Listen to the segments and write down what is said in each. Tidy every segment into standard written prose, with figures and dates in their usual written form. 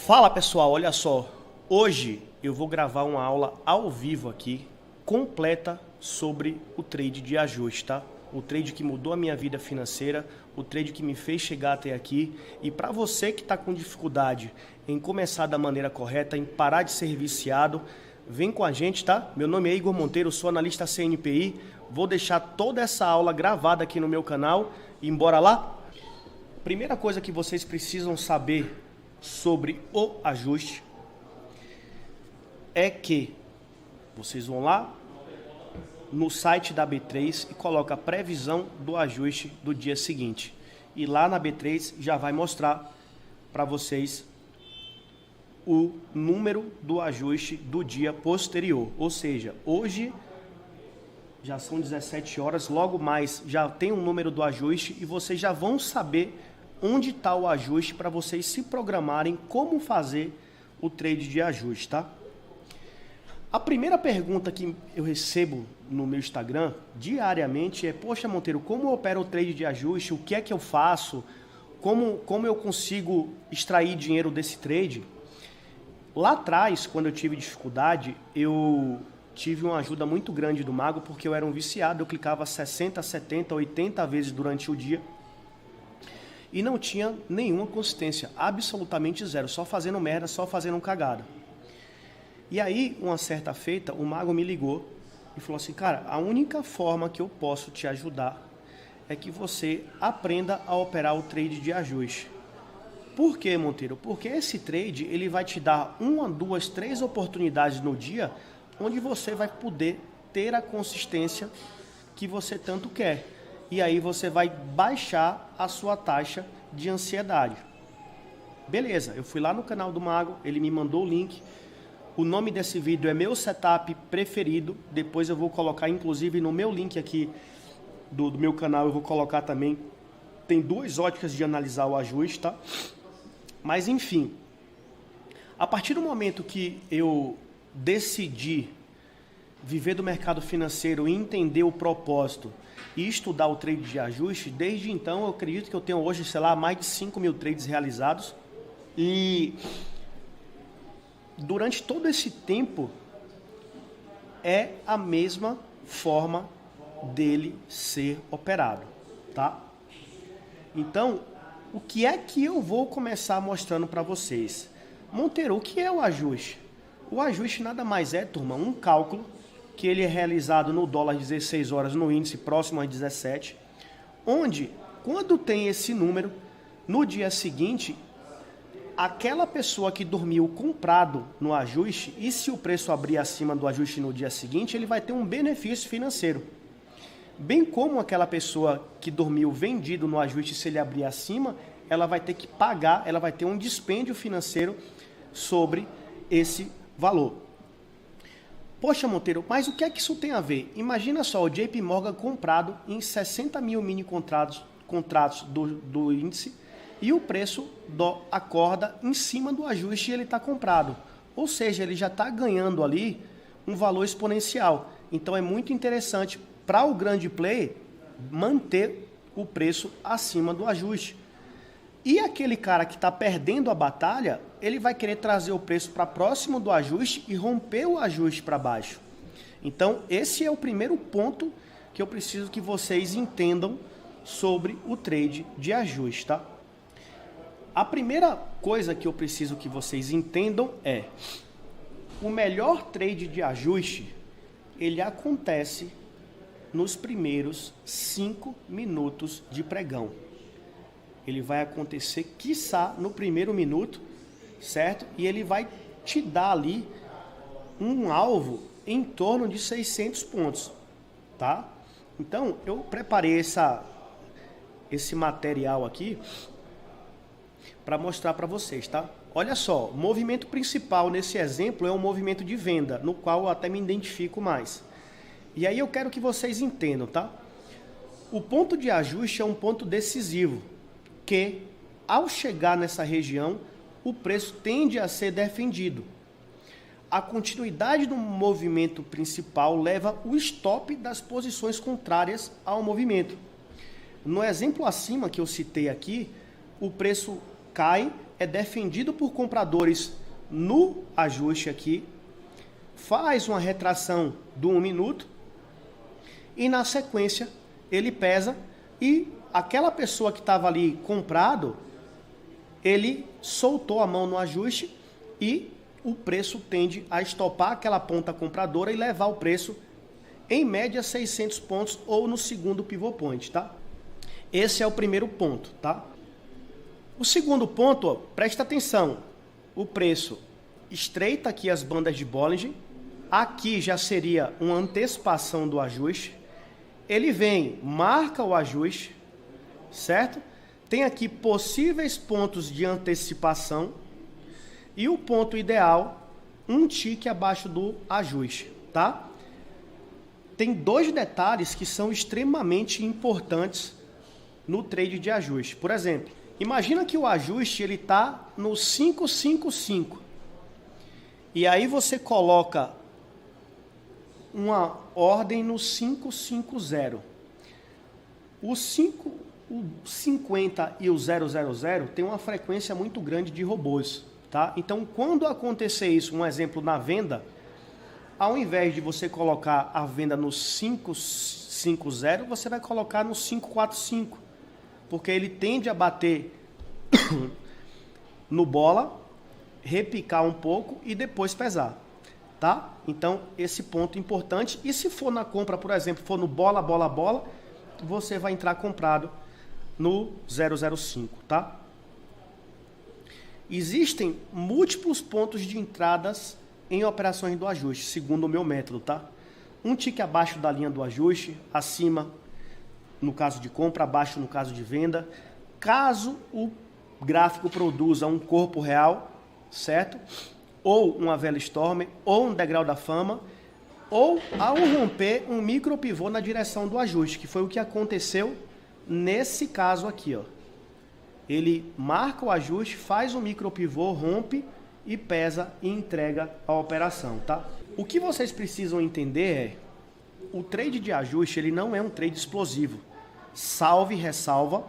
Fala pessoal, olha só, hoje eu vou gravar uma aula ao vivo aqui, completa sobre o trade de ajuste, tá? O trade que mudou a minha vida financeira, o trade que me fez chegar até aqui. E para você que está com dificuldade em começar da maneira correta, em parar de ser viciado, vem com a gente, tá? Meu nome é Igor Monteiro, sou analista CNPI, vou deixar toda essa aula gravada aqui no meu canal e bora lá? Primeira coisa que vocês precisam saber sobre o ajuste é que vocês vão lá no site da B3 e coloca a previsão do ajuste do dia seguinte. E lá na B3 já vai mostrar para vocês o número do ajuste do dia posterior. Ou seja, hoje já são 17 horas, logo mais já tem um número do ajuste e vocês já vão saber onde está o ajuste para vocês se programarem como fazer o trade de ajuste, tá? A primeira pergunta que eu recebo no meu Instagram diariamente é: poxa, Monteiro, como opera o trade de ajuste? O que é que eu faço? Como eu consigo extrair dinheiro desse trade? Lá atrás, quando eu tive dificuldade, eu tive uma ajuda muito grande do Mago, porque eu era um viciado, eu clicava 60, 70, 80 vezes durante o dia e não tinha nenhuma consistência, absolutamente zero, só fazendo merda, só fazendo cagada. E aí, uma certa feita, o Mago me ligou e falou assim: cara, a única forma que eu posso te ajudar é que você aprenda a operar o trade de ajuste. Por quê, Monteiro? Porque esse trade ele vai te dar 1, 2, 3 oportunidades no dia onde você vai poder ter a consistência que você tanto quer. E aí você vai baixar a sua taxa de ansiedade. Beleza, eu fui lá no canal do Mago, ele me mandou o link. O nome desse vídeo é meu setup preferido. Depois eu vou colocar, inclusive, no meu link aqui do meu canal, eu vou colocar também. Tem 2 óticas de analisar o ajuste, tá? Mas enfim, a partir do momento que eu decidi viver do mercado financeiro e entender o propósito e estudar o trade de ajuste, desde então eu acredito que eu tenho hoje, sei lá, mais de 5 mil trades realizados. E durante todo esse tempo é a mesma forma dele ser operado, tá? Então, o que é que eu vou começar mostrando para vocês? Monteiro, o que é o ajuste? O ajuste nada mais é, turma, um cálculo que ele é realizado no dólar 16 horas no índice próximo às 17, onde, quando tem esse número, no dia seguinte, aquela pessoa que dormiu comprado no ajuste, e se o preço abrir acima do ajuste no dia seguinte, ele vai ter um benefício financeiro. Bem como aquela pessoa que dormiu vendido no ajuste, se ele abrir acima, ela vai ter que pagar, ela vai ter um dispêndio financeiro sobre esse valor. Poxa, Monteiro, mas o que é que isso tem a ver? Imagina só, o JP Morgan comprado em 60 mil mini contratos do índice e o preço acorda em cima do ajuste e ele está comprado. Ou seja, ele já está ganhando ali um valor exponencial. Então é muito interessante para o grande player manter o preço acima do ajuste. E aquele cara que está perdendo a batalha, ele vai querer trazer o preço para próximo do ajuste e romper o ajuste para baixo. Então, esse é o primeiro ponto que eu preciso que vocês entendam sobre o trade de ajuste, tá? A primeira coisa que eu preciso que vocês entendam é: o melhor trade de ajuste, ele acontece nos primeiros 5 minutos de pregão. Ele vai acontecer, quiçá, no primeiro minuto, certo? E ele vai te dar ali um alvo em torno de 600 pontos, tá? Então, eu preparei esse material aqui para mostrar para vocês, tá? Olha só, o movimento principal nesse exemplo é um movimento de venda, no qual eu até me identifico mais. E aí eu quero que vocês entendam, tá? O ponto de ajuste é um ponto decisivo, que ao chegar nessa região, o preço tende a ser defendido. A continuidade do movimento principal leva o stop das posições contrárias ao movimento. No exemplo acima que eu citei aqui, o preço cai, é defendido por compradores no ajuste aqui, faz uma retração de 1 minuto e na sequência ele pesa e aquela pessoa que estava ali comprado, ele soltou a mão no ajuste e o preço tende a estopar aquela ponta compradora e levar o preço em média 600 pontos ou no segundo pivot point, tá? Esse é o primeiro ponto, tá? O segundo ponto, ó, presta atenção, o preço estreita aqui as bandas de Bollinger, aqui já seria uma antecipação do ajuste, ele vem, marca o ajuste, certo? Tem aqui possíveis pontos de antecipação e o ponto ideal, um tique abaixo do ajuste, tá? Tem dois detalhes que são extremamente importantes no trade de ajuste. Por exemplo, imagina que o ajuste ele está no 555 e aí você coloca uma ordem no 550. O 50 e o 000 tem uma frequência muito grande de robôs, tá? Então, quando acontecer isso, um exemplo na venda, ao invés de você colocar a venda no 550, você vai colocar no 545, porque ele tende a bater no bola, repicar um pouco e depois pesar, tá? Então, esse ponto é importante. E se for na compra, por exemplo, for no bola, bola, bola, você vai entrar comprado no 005, tá? Existem múltiplos pontos de entradas em operações do ajuste, segundo o meu método, tá? Um tique abaixo da linha do ajuste, acima no caso de compra, abaixo no caso de venda. Caso o gráfico produza um corpo real, certo? Ou uma vela Storm, ou um degrau da fama, ou ao romper um micro pivô na direção do ajuste, que foi o que aconteceu nesse caso aqui, ó. Ele marca o ajuste, faz um micro pivô, rompe e pesa e entrega a operação, tá? O que vocês precisam entender é, o trade de ajuste, ele não é um trade explosivo. Salve e ressalva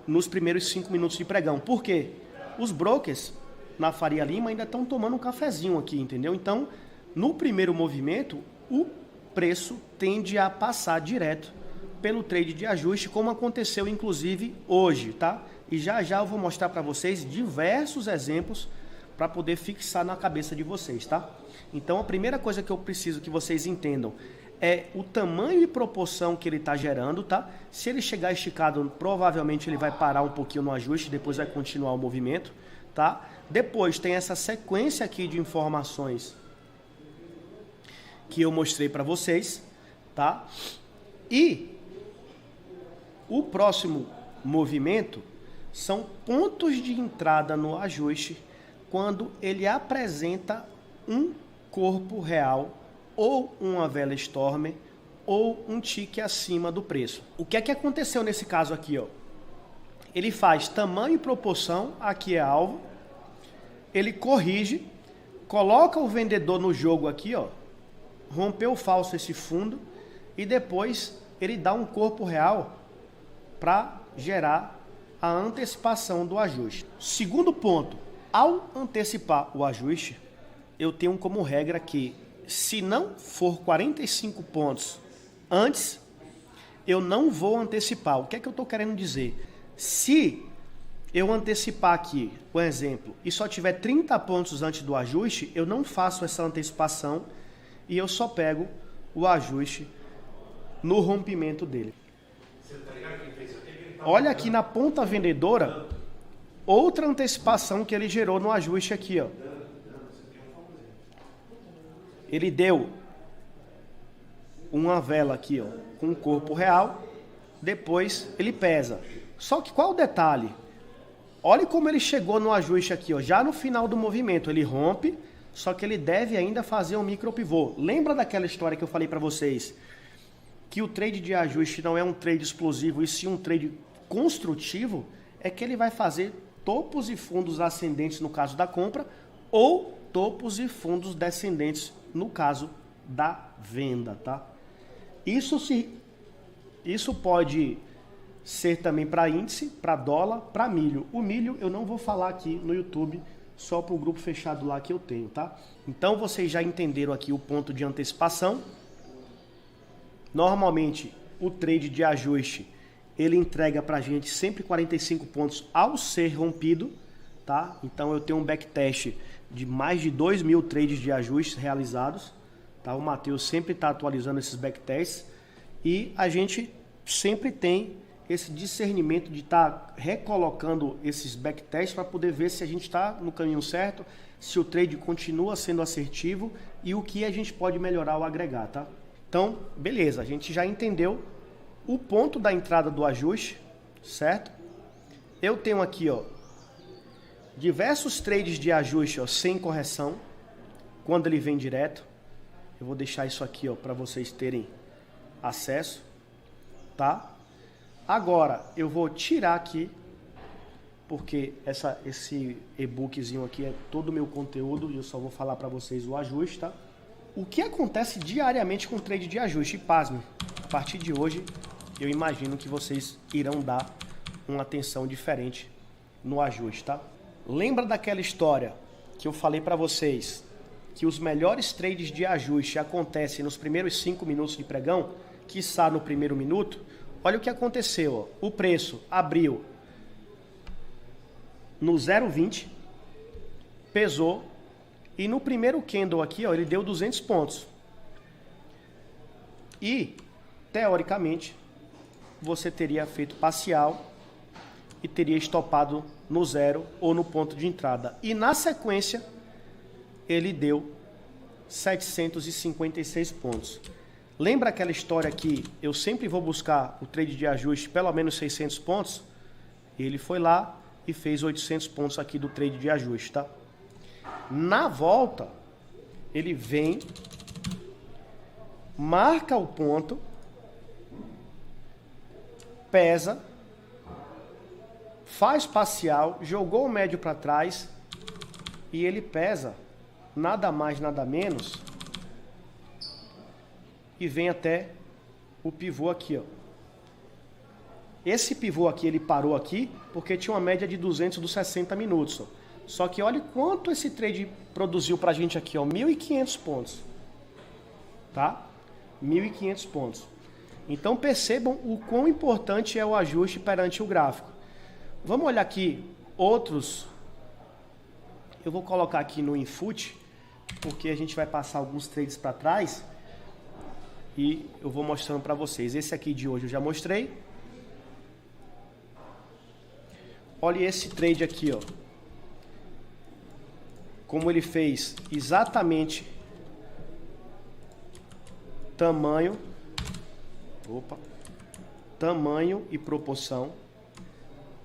nos primeiros 5 minutos de pregão. Por quê? Os brokers na Faria Lima ainda estão tomando um cafezinho aqui, entendeu? Então, no primeiro movimento, o preço tende a passar direto pelo trade de ajuste, como aconteceu inclusive hoje, tá? E já já eu vou mostrar para vocês diversos exemplos para poder fixar na cabeça de vocês, tá? Então, a primeira coisa que eu preciso que vocês entendam é o tamanho e proporção que ele está gerando, tá? Se ele chegar esticado, provavelmente ele vai parar um pouquinho no ajuste, depois vai continuar o movimento, tá? Depois tem essa sequência aqui de informações que eu mostrei para vocês, tá? E o próximo movimento são pontos de entrada no ajuste quando ele apresenta um corpo real ou uma vela Storm ou um tique acima do preço. O que é que aconteceu nesse caso aqui, ó? Ele faz tamanho e proporção, aqui é alvo, ele corrige, coloca o vendedor no jogo aqui, ó, rompeu o falso esse fundo e depois ele dá um corpo real para gerar a antecipação do ajuste. Segundo ponto, ao antecipar o ajuste, eu tenho como regra que se não for 45 pontos antes, eu não vou antecipar. O que é que eu estou querendo dizer? Se eu antecipar aqui, por exemplo, e só tiver 30 pontos antes do ajuste, eu não faço essa antecipação e eu só pego o ajuste no rompimento dele. Olha aqui na ponta vendedora, outra antecipação que ele gerou no ajuste aqui, ó. Ele deu uma vela aqui, ó, com o corpo real, depois ele pesa. Só que qual o detalhe? Olha como ele chegou no ajuste aqui, ó, já no final do movimento, ele rompe, só que ele deve ainda fazer um micro pivô. Lembra daquela história que eu falei para vocês? Que o trade de ajuste não é um trade explosivo, e sim um trade construtivo, é que ele vai fazer topos e fundos ascendentes no caso da compra, ou topos e fundos descendentes no caso da venda, tá? Isso pode ser também para índice, para dólar, para milho. O milho eu não vou falar aqui no YouTube, só para o grupo fechado lá que eu tenho, tá? Então vocês já entenderam aqui o ponto de antecipação. Normalmente o trade de ajuste ele entrega para a gente sempre 45 pontos ao ser rompido, tá? Então eu tenho um backtest de mais de 2.000 trades de ajustes realizados, tá? O Matheus sempre está atualizando esses backtests e a gente sempre tem esse discernimento de estar recolocando esses backtests para poder ver se a gente está no caminho certo, se o trade continua sendo assertivo e o que a gente pode melhorar ou agregar, tá? Então, beleza, a gente já entendeu o ponto da entrada do ajuste, certo? Eu tenho aqui, ó, diversos trades de ajuste, ó, sem correção, quando ele vem direto. Eu vou deixar isso aqui, ó, para vocês terem acesso, tá? Agora, eu vou tirar aqui, porque esse e-bookzinho aqui é todo o meu conteúdo e eu só vou falar para vocês o ajuste, tá? O que acontece diariamente com o trade de ajuste? E pasme, a partir de hoje, eu imagino que vocês irão dar uma atenção diferente no ajuste, tá? Lembra daquela história que eu falei para vocês, que os melhores trades de ajuste acontecem nos primeiros 5 minutos de pregão, quiçá no primeiro minuto? Olha o que aconteceu, ó. O preço abriu no 0,20, pesou, e no primeiro candle aqui, ó, ele deu 200 pontos. E, teoricamente, você teria feito parcial e teria estopado no zero ou no ponto de entrada. E na sequência, ele deu 756 pontos. Lembra aquela história que eu sempre vou buscar o trade de ajuste pelo menos 600 pontos? Ele foi lá e fez 800 pontos aqui do trade de ajuste, tá? Na volta, ele vem, marca o ponto, pesa, faz parcial, jogou o médio para trás e ele pesa nada mais, nada menos e vem até o pivô aqui, ó. Esse pivô aqui, ele parou aqui porque tinha uma média de 200 dos 60 minutos, ó. Só que olha quanto esse trade produziu pra gente aqui, ó, 1.500 pontos, tá? 1.500 pontos. Então percebam o quão importante é o ajuste perante o gráfico. Vamos olhar aqui outros. Eu vou colocar aqui no Infut, porque a gente vai passar alguns trades para trás e eu vou mostrando para vocês. Esse aqui de hoje eu já mostrei. Olha esse trade aqui, ó. Como ele fez exatamente tamanho e proporção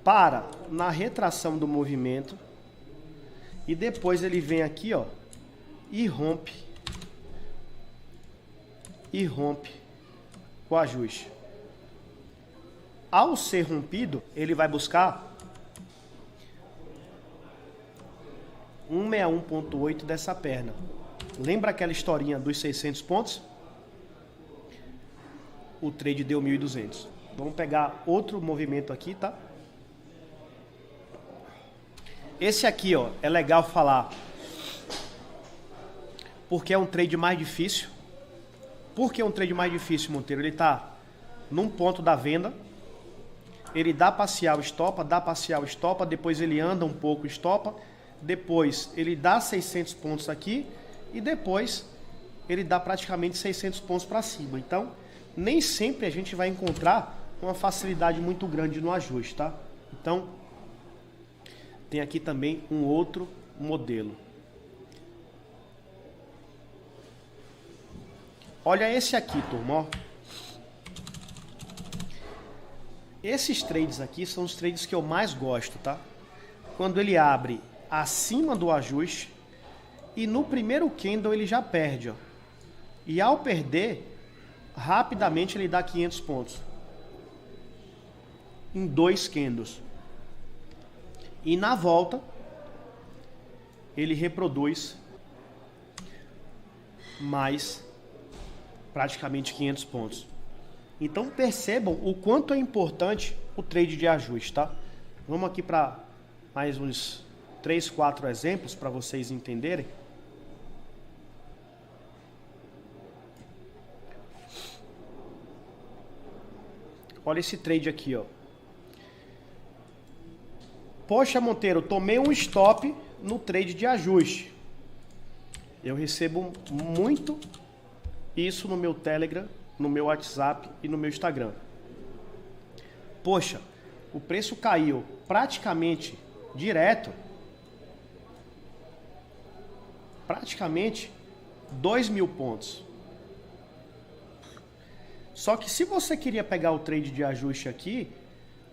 para na retração do movimento e depois ele vem aqui, ó, e rompe o ajuste. Ao ser rompido, ele vai buscar 161.8 dessa perna. Lembra aquela historinha dos 600 pontos? O trade deu 1.200. Vamos pegar outro movimento aqui, tá? Esse aqui, ó, é legal falar porque é um trade mais difícil. Por que é um trade mais difícil, Monteiro? Ele tá num ponto da venda, ele dá parcial, estopa, depois ele anda um pouco, estopa, depois ele dá 600 pontos aqui e depois ele dá praticamente 600 pontos para cima. Então, nem sempre a gente vai encontrar uma facilidade muito grande no ajuste, tá? Então, tem aqui também um outro modelo. Olha esse aqui, turma, ó. Esses trades aqui são os trades que eu mais gosto, tá? Quando ele abre acima do ajuste e no primeiro candle ele já perde, ó. E ao perder, rapidamente ele dá 500 pontos em 2 candles. E na volta ele reproduz mais praticamente 500 pontos. Então percebam o quanto é importante o trade de ajuste, tá? Vamos aqui para mais uns 3, 4 exemplos para vocês entenderem. Olha esse trade aqui, ó. Poxa, Monteiro, tomei um stop no trade de ajuste. Eu recebo muito isso no meu Telegram, no meu WhatsApp e no meu Instagram. Poxa, o preço caiu praticamente direto. Praticamente 2.000 pontos. Só que se você queria pegar o trade de ajuste aqui,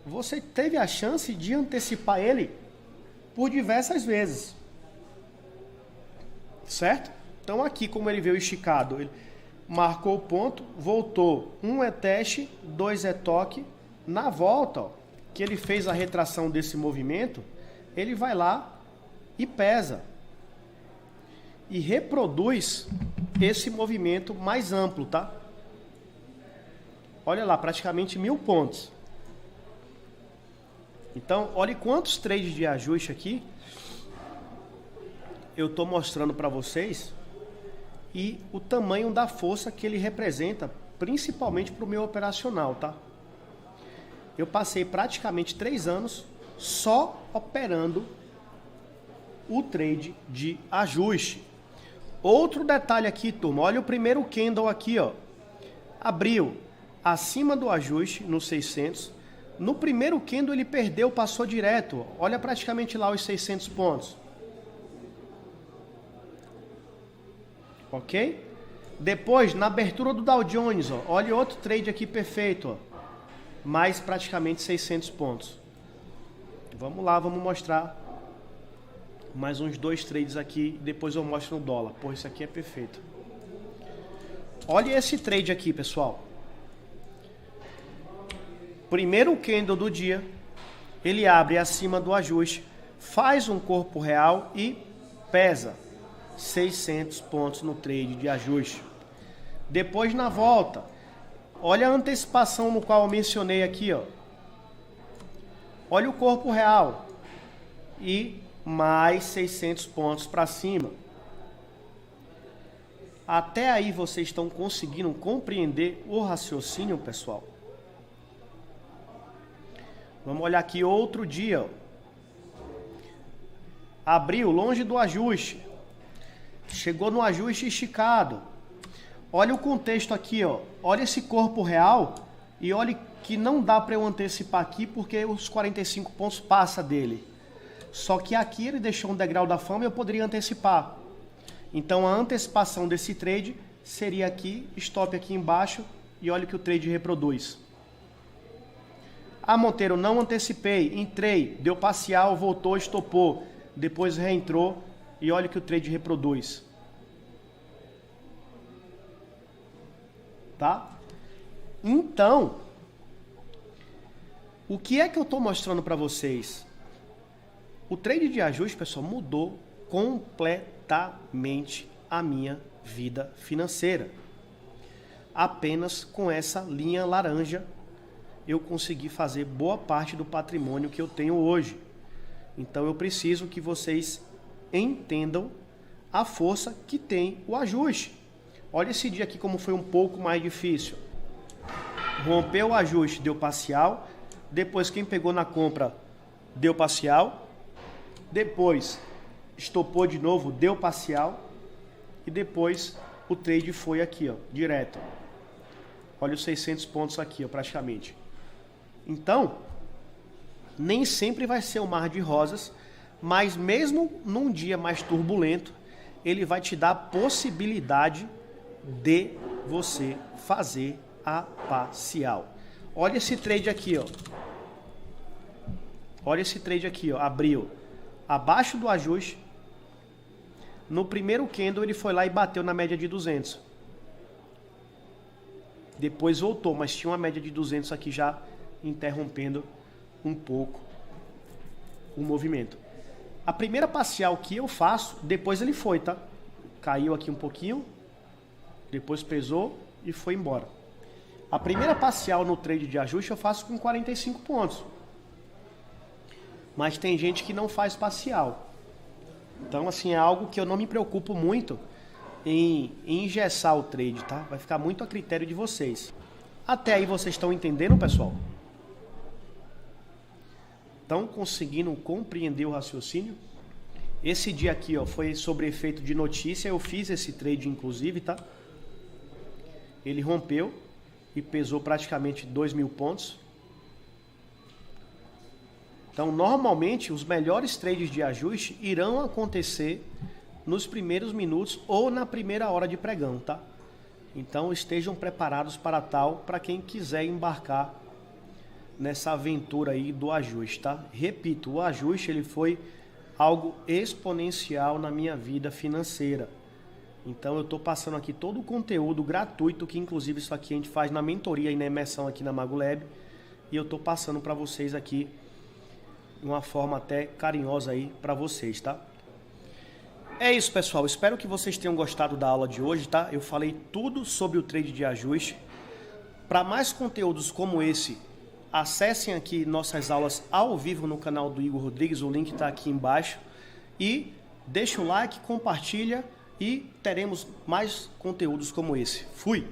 você teve a chance de antecipar ele por diversas vezes. Certo? Então aqui, como ele veio esticado, ele marcou o ponto, voltou. Um é teste, 2 é toque. Na volta, ó, que ele fez a retração desse movimento, ele vai lá e pesa. E reproduz esse movimento mais amplo, tá? Olha lá, praticamente 1.000 pontos. Então, olha quantos trades de ajuste aqui eu estou mostrando para vocês e o tamanho da força que ele representa, principalmente para o meu operacional, tá? Eu passei praticamente 3 anos só operando o trade de ajuste. Outro detalhe aqui, turma, olha o primeiro candle aqui, ó. Abriu acima do ajuste no 600. No primeiro candle ele perdeu, passou direto. Olha praticamente lá os 600 pontos. Ok? Depois, na abertura do Dow Jones, ó, olha outro trade aqui perfeito, ó. Mais praticamente 600 pontos. Vamos lá, vamos mostrar mais uns 2 trades aqui. Depois eu mostro no dólar. Pô, isso aqui é perfeito. Olha esse trade aqui, pessoal. Primeiro candle do dia, ele abre acima do ajuste, faz um corpo real e pesa 600 pontos no trade de ajuste. Depois na volta, olha a antecipação no qual eu mencionei aqui, ó. Olha o corpo real e mais 600 pontos para cima. Até aí vocês estão conseguindo compreender o raciocínio, pessoal? Vamos olhar aqui outro dia. Ó. Abriu longe do ajuste. Chegou no ajuste esticado. Olha o contexto aqui, ó. Olha esse corpo real e olha que não dá para eu antecipar aqui porque os 45 pontos passa dele. Só que aqui ele deixou um degrau da fama e eu poderia antecipar. Então a antecipação desse trade seria aqui, stop aqui embaixo e olha o que o trade reproduz. Ah, Monteiro, não antecipei, entrei, deu parcial, voltou, estopou, depois reentrou e olha o que o trade reproduz. Tá? Então, o que é que eu estou mostrando para vocês? O trade de ajuste, pessoal, mudou completamente a minha vida financeira. Apenas com essa linha laranja eu consegui fazer boa parte do patrimônio que eu tenho hoje. Então eu preciso que vocês entendam a força que tem o ajuste. Olha esse dia aqui como foi um pouco mais difícil. Rompeu o ajuste, deu parcial. Depois quem pegou na compra deu parcial. Depois estopou de novo, deu parcial. E depois o trade foi aqui, ó, direto. Olha os 600 pontos aqui, ó, praticamente. Então, nem sempre vai ser um mar de rosas, mas mesmo num dia mais turbulento, ele vai te dar a possibilidade de você fazer a parcial. Olha esse trade aqui, ó. Olha esse trade aqui, ó. Abriu abaixo do ajuste. No primeiro candle ele foi lá e bateu na média de 200. Depois voltou, mas tinha uma média de 200 aqui já interrompendo um pouco o movimento. A primeira parcial que eu faço, depois ele foi, tá? Caiu aqui um pouquinho, depois pesou e foi embora. A primeira parcial no trade de ajuste eu faço com 45 pontos. Mas tem gente que não faz parcial. Então, assim, é algo que eu não me preocupo muito em engessar o trade, tá? Vai ficar muito a critério de vocês. Até aí vocês estão entendendo, pessoal? Estão conseguindo compreender o raciocínio? Esse dia aqui, ó, foi sobre efeito de notícia. Eu fiz esse trade, inclusive, tá? Ele rompeu e pesou praticamente 2.000 pontos. Então, normalmente, os melhores trades de ajuste irão acontecer nos primeiros minutos ou na primeira hora de pregão, tá? Então, estejam preparados para tal, para quem quiser embarcar nessa aventura aí do ajuste, tá? Repito, o ajuste ele foi algo exponencial na minha vida financeira. Então, eu estou passando aqui todo o conteúdo gratuito, que inclusive isso aqui a gente faz na mentoria e na imersão aqui na MagoLab, e eu estou passando para vocês aqui de uma forma até carinhosa aí para vocês, tá? É isso, pessoal. Espero que vocês tenham gostado da aula de hoje, tá? Eu falei tudo sobre o trade de ajuste. Para mais conteúdos como esse, acessem aqui nossas aulas ao vivo no canal do Igor Rodrigues, o link está aqui embaixo. E deixa o like, compartilha e teremos mais conteúdos como esse. Fui!